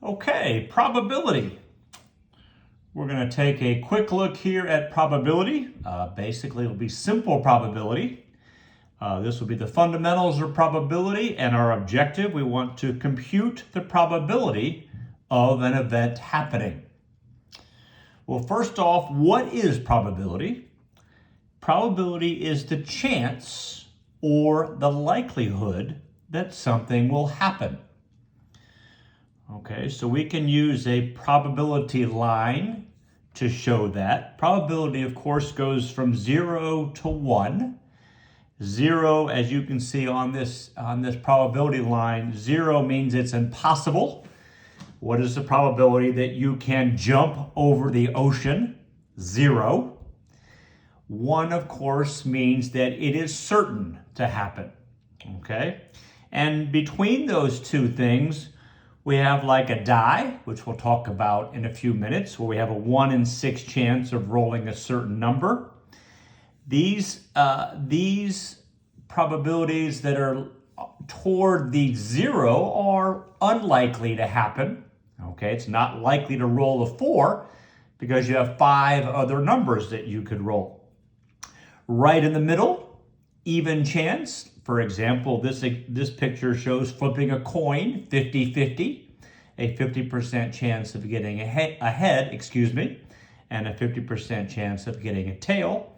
Okay, probability. We're going to take a quick look here at probability. Basically, it'll be simple probability. This will be the fundamentals of probability, and our objective, we want to compute the probability of an event happening. Well, first off, what is probability? Probability is the chance or the likelihood that something will happen. Okay, so we can use a probability line to show that. Probability, of course, goes from 0 to 1. 0, as you can see on this probability line, 0 means it's impossible. What is the probability that you can jump over the ocean? 0. 1, of course, means that it is certain to happen. Okay? And between those two things, we have like a die, which we'll talk about in a few minutes, where we have a 1 in 6 chance of rolling a certain number. These probabilities that are toward the 0 are unlikely to happen. Okay, it's not likely to roll a 4 because you have 5 other numbers that you could roll. Right in the middle, even chance. For example, this picture shows flipping a coin, 50-50, a 50% chance of getting a head, and a 50% chance of getting a tail.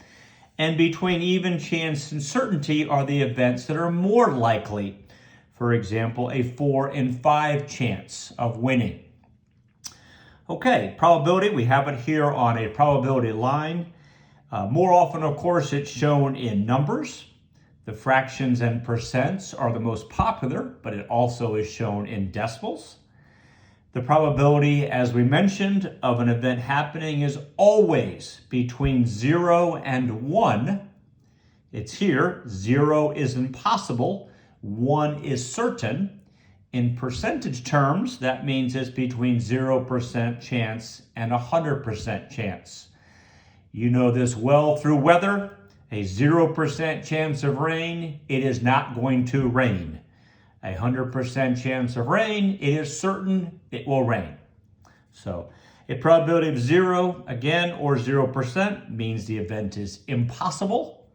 And between even chance and certainty are the events that are more likely. For example, a 4 in 5 chance of winning. Okay, probability, we have it here on a probability line. More often, of course, it's shown in numbers. The fractions and percents are the most popular, but it also is shown in decimals. The probability, as we mentioned, of an event happening is always between 0 and 1. It's here. 0 is impossible. 1 is certain. In percentage terms, that means it's between 0% chance and 100% chance. You know this well through weather. A 0% chance of rain, it is not going to rain. A 100% chance of rain, it is certain it will rain. So a probability of 0, again, or 0% means the event is impossible.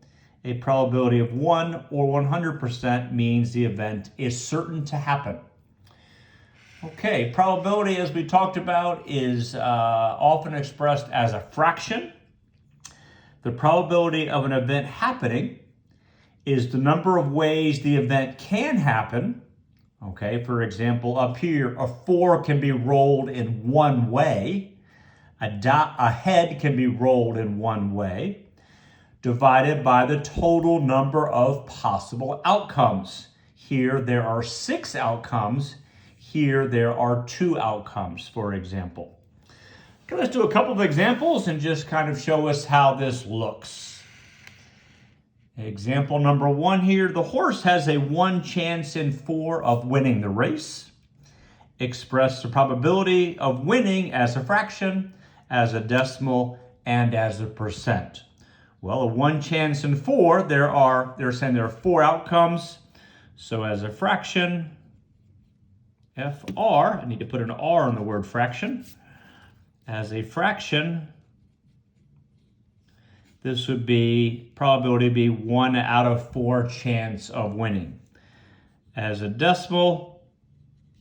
A probability of 1 or 100% means the event is certain to happen. Okay, probability, as we talked about, is often expressed as a fraction. The probability of an event happening is the number of ways the event can happen. Okay, for example, up here, a 4 can be rolled in one way. A head can be rolled in one way, divided by the total number of possible outcomes. Here, there are 6 outcomes. Here, there are 2 outcomes, for example. Okay, let's do a couple of examples and just kind of show us how this looks. Example number 1 here, the horse has a 1 chance in 4 of winning the race. Express the probability of winning as a fraction, as a decimal, and as a percent. Well, a 1 chance in 4, they're saying there are 4 outcomes. So as a fraction, FR, I need to put an R in the word fraction. As a fraction, this would be probability be 1 out of 4 chance of winning. As a decimal,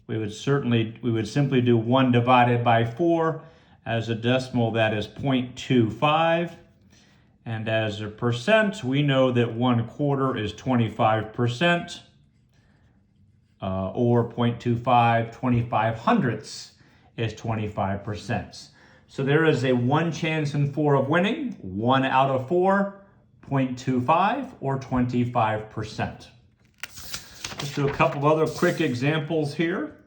we would simply do 1 divided by 4. As a decimal, that is 0.25. And as a percent, we know that 1/4 is 25%, or 0.25, 25 hundredths is 25%. So there is a 1 chance in 4 of winning, 1 out of 4, 0.25, or 25%. Let's do a couple of other quick examples here.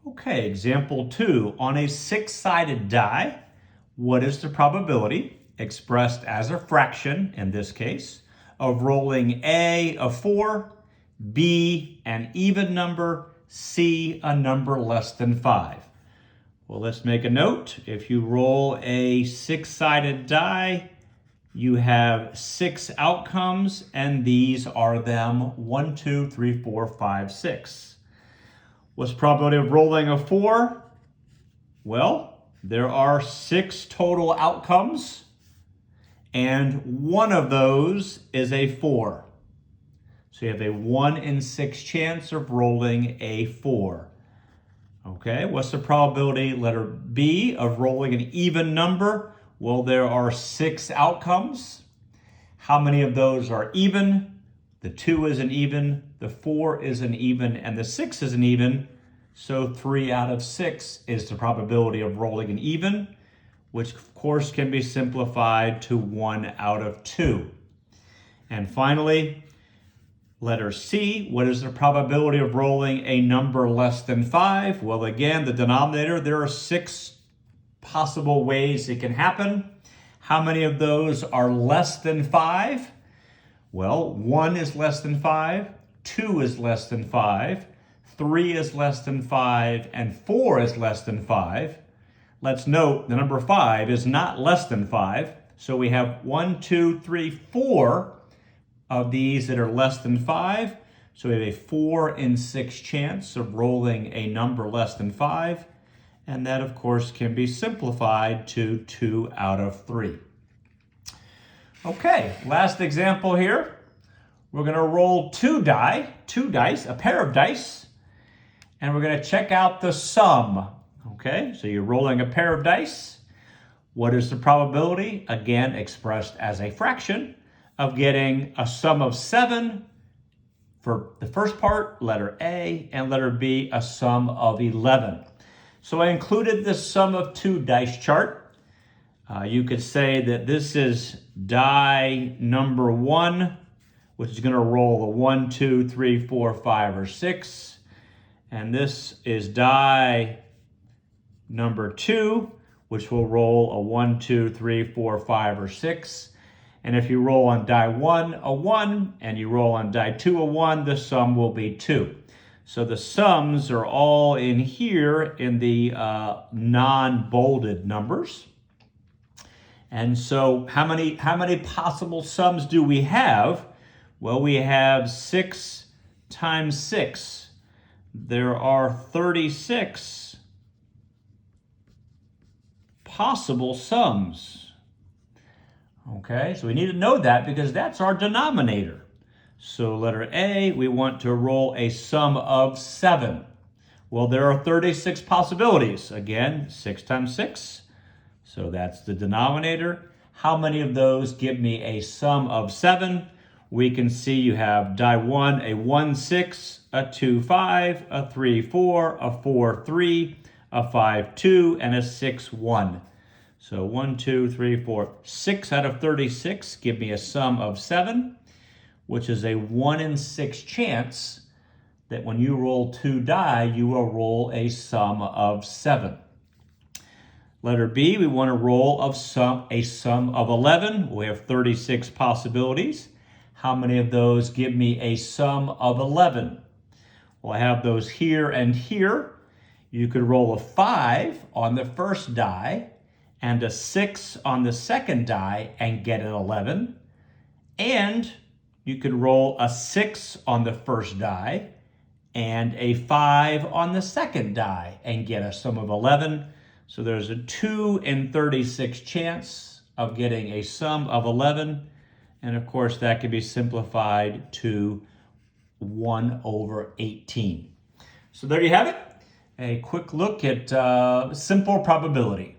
Okay, example 2. On a 6-sided die, what is the probability, expressed as a fraction in this case, of rolling A, a 4, B, an even number, C, a number less than 5. Well, let's make a note. If you roll a 6-sided die, you have 6 outcomes, and these are them 1, 2, 3, 4, 5, 6. What's the probability of rolling a 4? Well, there are 6 total outcomes, and one of those is a 4. So you have a 1 in 6 chance of rolling a 4. Okay, what's the probability, letter B, of rolling an even number? Well, there are 6 outcomes. How many of those are even? The 2 isn't even, the 4 isn't even, and the 6 isn't even. So 3 out of 6 is the probability of rolling an even, which of course can be simplified to 1 out of 2. And finally, letter C, what is the probability of rolling a number less than 5? Well, again, the denominator, there are 6 possible ways it can happen. How many of those are less than 5? Well, 1 is less than 5, 2 is less than 5, 3 is less than 5, and 4 is less than 5. Let's note the number 5 is not less than 5. So we have 1, 2, 3, 4 of these that are less than 5. So we have a 4 in 6 chance of rolling a number less than 5. And that, of course, can be simplified to 2 out of 3. Okay, last example here. We're going to roll 2 dice, a pair of dice, and we're going to check out the sum. Okay, so you're rolling a pair of dice. What is the probability, again expressed as a fraction, of getting a sum of 7 for the first part, letter A, and letter B, a sum of 11? So I included this sum of 2 dice chart. You could say that this is die number 1, which is going to roll a 1, 2, 3, 4, 5, or 6. And this is die number 2, which will roll a 1, 2, 3, 4, 5, or 6. And if you roll on die 1, a 1, and you roll on die 2, a 1, the sum will be 2. So the sums are all in here in the non-bolded numbers. And so how many possible sums do we have? Well, we have 6 times 6. There are 36 possible sums. Okay, so we need to know that because that's our denominator. So letter A, we want to roll a sum of 7. Well, there are 36 possibilities. Again, 6 times 6. So that's the denominator. How many of those give me a sum of 7? We can see you have die 1, a 1, 6, a 2, 5, a 3, 4, a 4, 3, a 5, 2, and a 6, 1. So 1, 2, 3, 4, 6 out of 36 give me a sum of 7, which is a 1 in 6 chance that when you roll 2 die, you will roll a sum of 7. Letter B, we want to roll a sum of 11. We have 36 possibilities. How many of those give me a sum of 11? Well, I have those here and here. You could roll a 5 on the first die and a 6 on the second die and get an 11. And you could roll a 6 on the first die and a 5 on the second die and get a sum of 11. So there's a 2 in 36 chance of getting a sum of 11. And of course, that can be simplified to 1 over 18. So there you have it. A quick look at simple probability.